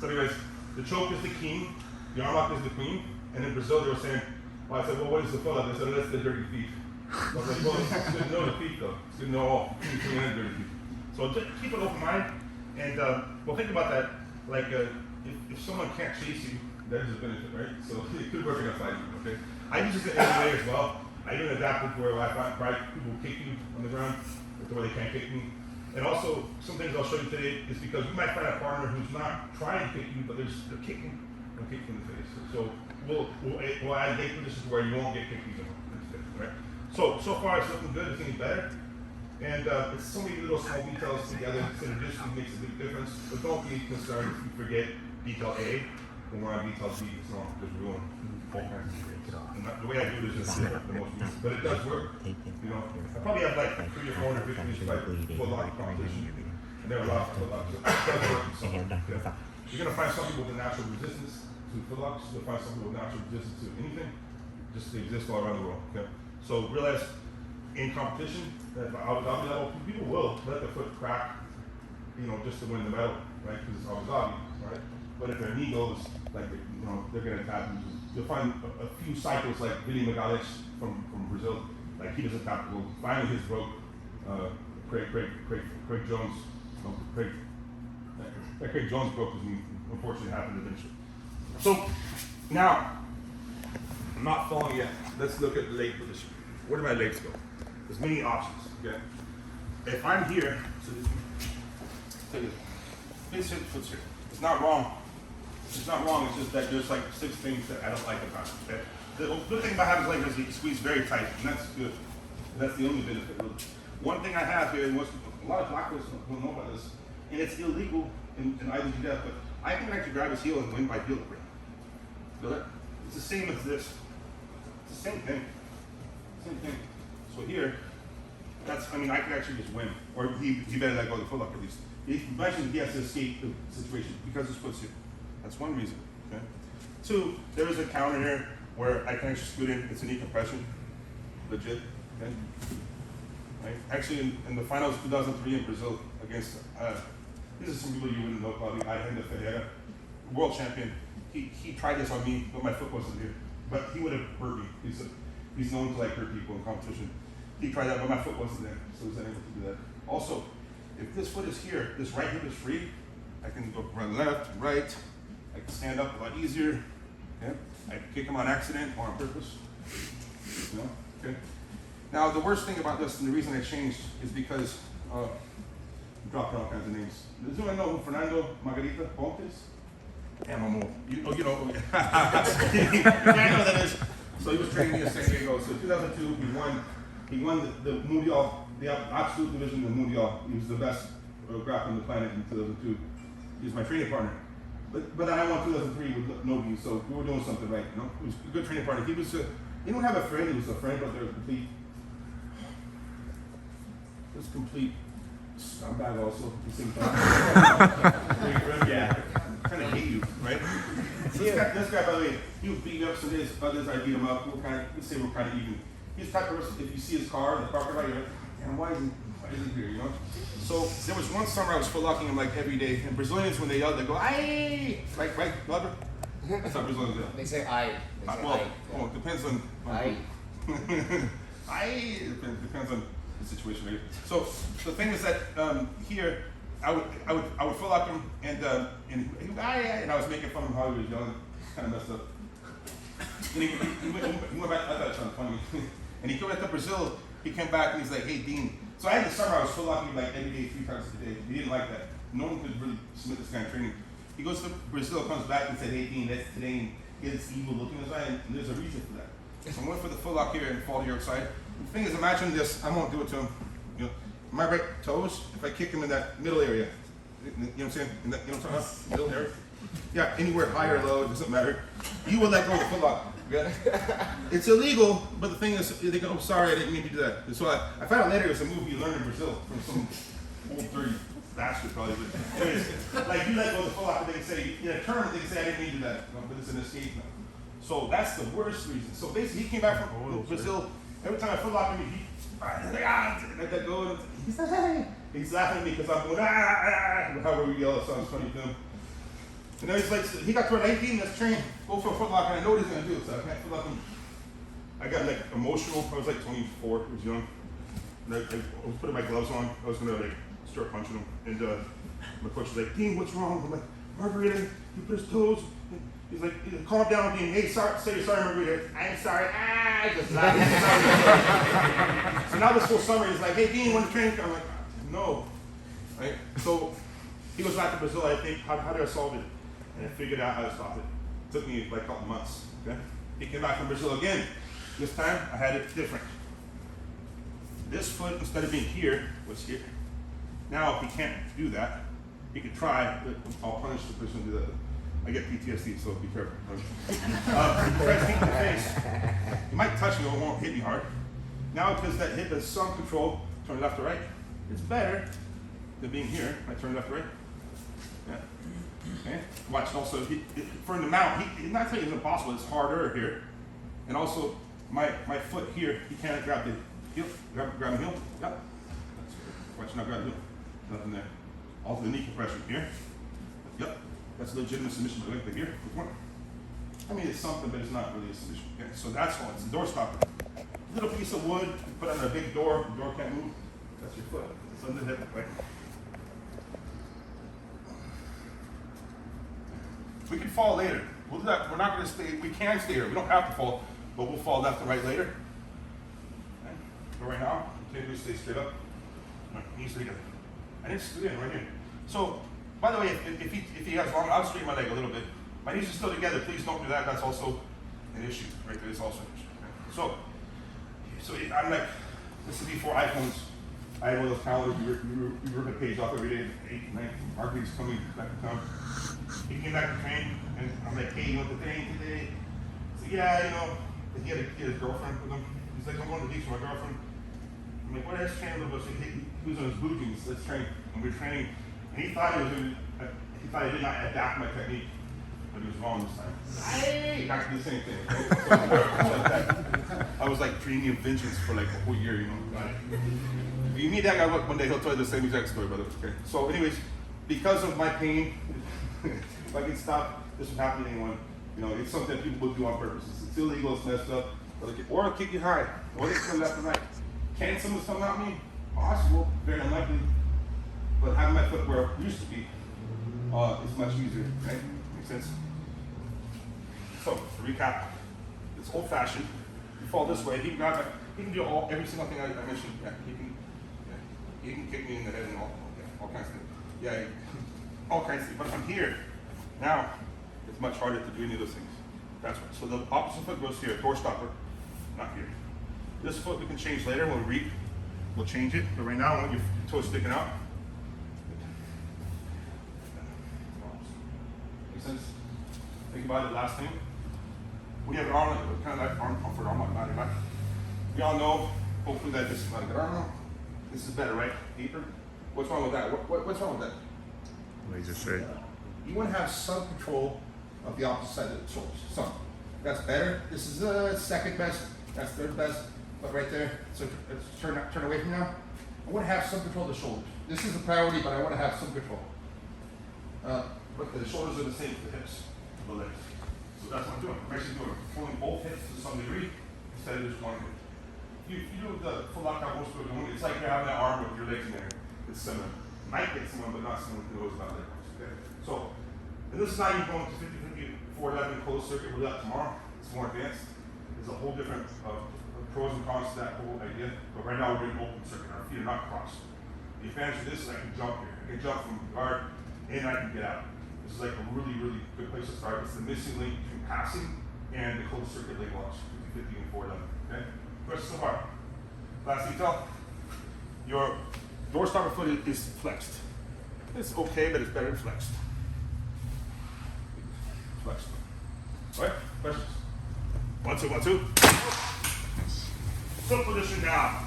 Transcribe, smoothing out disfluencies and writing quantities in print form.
So anyways, the choke is the king, the arm lock is the queen, and in Brazil they were saying, well, I said, well, what is the foot lock? They said, that's the dirty feet. I was like, well, it's good to know the feet though. It's good to know all clean and dirty feet. So just keep an open mind, and well, think about that. Like, if someone can't chase you, that is a benefit, right? So it could work in a fight, okay? I use this in MMA as well. I even adapted where I find people kick you on the ground, to where they can't kick me. And also, some things I'll show you today is because you might find a partner who's not trying to kick you, but they're kicking, they'll kick you in the face. So we'll add game positions where you won't get kicked either, right? So far it's looking good, it's getting better. And it's so many little small details together, synergistically makes a big difference. But don't be concerned if you forget detail A when we're on detail B. It's not just ruin all kinds of things. The way I do this is the most useful, but it does work. You know, I probably have like 300 or 400 victories by full lock competition, and there are a lot of full locks. It does work. So, yeah. You're gonna find some people with a natural resistance to full locks. You'll find some people with natural resistance to anything. Just they exist all around the world. Okay. So realize in competition that Abu Dhabi level, people will let their foot crack, you know, just to win the medal, right? Because it's Abu Dhabi, right? But if their knee goes, like, you know, they're gonna tap you. You'll find a few cyclists like Billy Magalhães from Brazil, like he doesn't tap the goal. Finally his broke. Craig Jones, Craig Jones broke his knee. Unfortunately, happened eventually. So now, I'm not falling yet. Let's look at the leg position. Where do my legs go? There's many options. Okay. If I'm here, so take it. Face here, foot here. It's not wrong. It's not wrong. It's just that there's like 6 things that I don't like about it. Okay. The good thing about having legs is you squeeze very tight, and that's good. That's the only benefit. Really. One thing I have here, and a lot of black belts don't know about this, and it's illegal in IBJJF, but I can actually grab his heel and win by heel grip. Feel that? It's the same as this. It's the same thing. Same thing. So here, I mean, I can actually just win. Or he better let go of the foot lock at least. Imagine he has to escape the situation because his foot's here. That's one reason. Okay. 2, there is a counter here where I can actually scoot in. It's a knee compression. Legit. Okay. Right. Actually, in the finals 2003 in Brazil against, these are some people you wouldn't know probably. Ayanda Ferreira, world champion. He tried this on me, but my foot wasn't here. But he would have hurt me. He's known to like hurt people in competition. He tried that, but my foot wasn't there, so he was unable to do that. Also, if this foot is here, this right hip is free, I can go right left, right. I can stand up a lot easier. Okay? I can kick him on accident or on purpose. You know? Okay. Now, the worst thing about this, and the reason I changed, is because I'm dropping all kinds of names. Does anyone know who Fernando Margarita Pontes? Mamo. You know. I know that is. So he was training in San Diego. So 2002, he won the Mundial, the absolute division of the Mundial. He was the best grappler on the planet in 2002. He was my training partner. But I won 2003 with nobody, so we were doing something right, you know? He was a good training partner. He didn't have a friend, he was a friend, but they were complete. It was complete scumbag also at the same time. Yeah. I kind of hate you, right? So this guy, by the way, he was beating up some days, others I beat him up. Let's say we're kind of even. He's the type of person, if you see his car in the parking lot, you're like, and why is he here, you know? So there was one summer I was foot locking him like every day, and Brazilians, when they yell, they go, aye! Like, right, Glover? That's how Brazilians yell. They say aye. It depends on. Aye. Aye! It depends on the situation, right? So the thing is that here, I would foot lock him, and he would, aye, and I was making fun of how he was yelling. Kind of messed up. And he went back, I thought it sounded funny. And he came back to Brazil, he came back and he's like, hey Dean. So I had this summer, I was foot locking him like every day, 3 times a day. He didn't like that. No one could really submit this kind of training. He goes to Brazil, comes back and said, hey Dean, that's today, he has this evil look in his eye, and there's a reason for that. So I went for the foot lock here and fall to your side. The thing is, imagine this, I won't do it to him. You know, my right toes, if I kick him in that middle area, you know what I'm saying? In that, you know what I'm talking about? Middle area? Yeah, anywhere high or low, it doesn't matter. You will let go of the foot lock. Okay? It's illegal, but the thing is, they go, oh, sorry, I didn't mean to do that. And so I found out later it was a movie you learned in Brazil from some old dirty bastard probably. But anyways, like you let go of the foot lock, and they can say, in a term, they can say, I didn't mean to do that. No, but it's an escape now. So that's the worst reason. So basically, he came back from Brazil. Every time I foot lock him, let that go. He's like, hey. He's laughing at me because I'm going, however we yell, it sounds funny to him. And then he's like, he got to an 18, let's train, go for a foot lock, and I know what he's gonna do, so I can't foot lock him. I got like emotional, I was like 24, I was young. And I was putting my gloves on, I was gonna like start punching him. And my coach was like, Dean, what's wrong? I'm like, Margarita, he put his toes. He's like, calm down, Dean. Hey, sorry, say you're sorry, Margarita. I'm sorry. I just laughed. So now this whole summer, he's like, hey, Dean, want to train? I'm like, no. Right? So he goes back to Brazil. I think, how did I solve it? And I figured out how to stop it. It took me like a couple months. Okay? He came back from Brazil again. This time, I had it different. This foot, instead of being here, was here. Now, if he can't do that, he could try, but I'll punish the person who do that. I get PTSD, so be careful. Try to feet in the face. You might touch me, but it won't hit me hard. Now, because that hip has some control, turn left to right. It's better than being here. I turn left to right. Yeah. Okay. Watch also, for the mount, he's not saying it's impossible, it's harder here. And also, my foot here, he can't grab the heel. Grab the heel. Yep. Watch, not grab the heel. Nothing there. Also the knee compression here. Yep. That's a legitimate submission, but like here. I mean, it's something, but it's not really a submission. Okay, so that's all. It's a door stopper. Little piece of wood, you put on a big door, the door can't move. That's your foot. It's under the hip, right? We can fall later. We'll do that. We're not going to stay. We can stay here. We don't have to fall, but we'll fall left and right later. Okay. But right now, continue to stay straight up. Knees together. And it's again right here. So, by the way, if he has long, I'll straighten my leg a little bit. My knees are still together. Please don't do that. That's also an issue. Right there is also an issue. Okay. So I'm like, this is before iPhones. I had one of those calendars. We were the page off every day, 8, 9. Margaret's coming back to town. He came back to train, and I'm like, hey, you want to train today? So yeah, you know, he had his girlfriend with him. He's like, I'm going to the beach with my girlfriend. I'm like, what is training with us? He was on his blue jeans. Let's train. And we're training. And he thought he did not adapt my technique, but he was wrong this time. Hey, back to the same thing. Right? So I was like dreaming of vengeance for like a whole year, you know. If you meet that guy one day, he'll tell you the same exact story, brother. Okay. So, anyways, because of my pain, if I can stop, this would happen to anyone. You know, it's something that people will do on purpose. It's illegal, it's messed up, or I'll kick you high, or they come left and right. Can someone come at me? Possible, very unlikely. But having my foot where it used to be is much easier, right? Makes sense? So, to recap, it's old fashioned. You fall this way, he can grab he can do every single thing I mentioned. Yeah, he can kick me in the head and all kinds of things. Yeah, all kinds of things. But if I'm here, now it's much harder to do any of those things. That's right. So the opposite foot goes here, door stopper, not here. This foot we can change later when we reap. We'll change it, but right now I want your toes sticking out. Make sense? Think about it. Last thing. We have an arm, kind of like arm comfort, arm like. We all know, hopefully, that this is not a good arm. This is better, right? Deeper. What's wrong with that? What's wrong with that? Laser straight. You want to have some control of the opposite side of the shoulders. Some. That's better. This is second best. That's third best. But right there, so turn away from now. I want to have some control of the shoulders. This is a priority, but I want to have some control. But the shoulders are the same as the hips, the legs. So that's what I'm doing. I'm actually pulling both hips to some degree instead of just one hip. You do the full lockout most people are doing. It's like you're having that arm with your legs in there. It's similar. Might get someone, but not someone who knows about their arms. Okay. So, and this is not even going to 50-50, 411 closed circuit. We'll do that tomorrow. It's more advanced. There's a whole different pros and cons to that whole idea. But right now we're doing open circuit. Our feet are not crossed. The advantage of this is I can jump here. I can jump from guard and I can get out. This is like a really, really good place to start. It's the missing link between passing and the closed circuit leg locks, 50-50 and 411. Okay? Questions so far? Last detail. Your door stopper foot is flexed. It's okay, but it's better than flexed. Flexed. All right? Questions? 1, 2, 1, 2. Foot position now.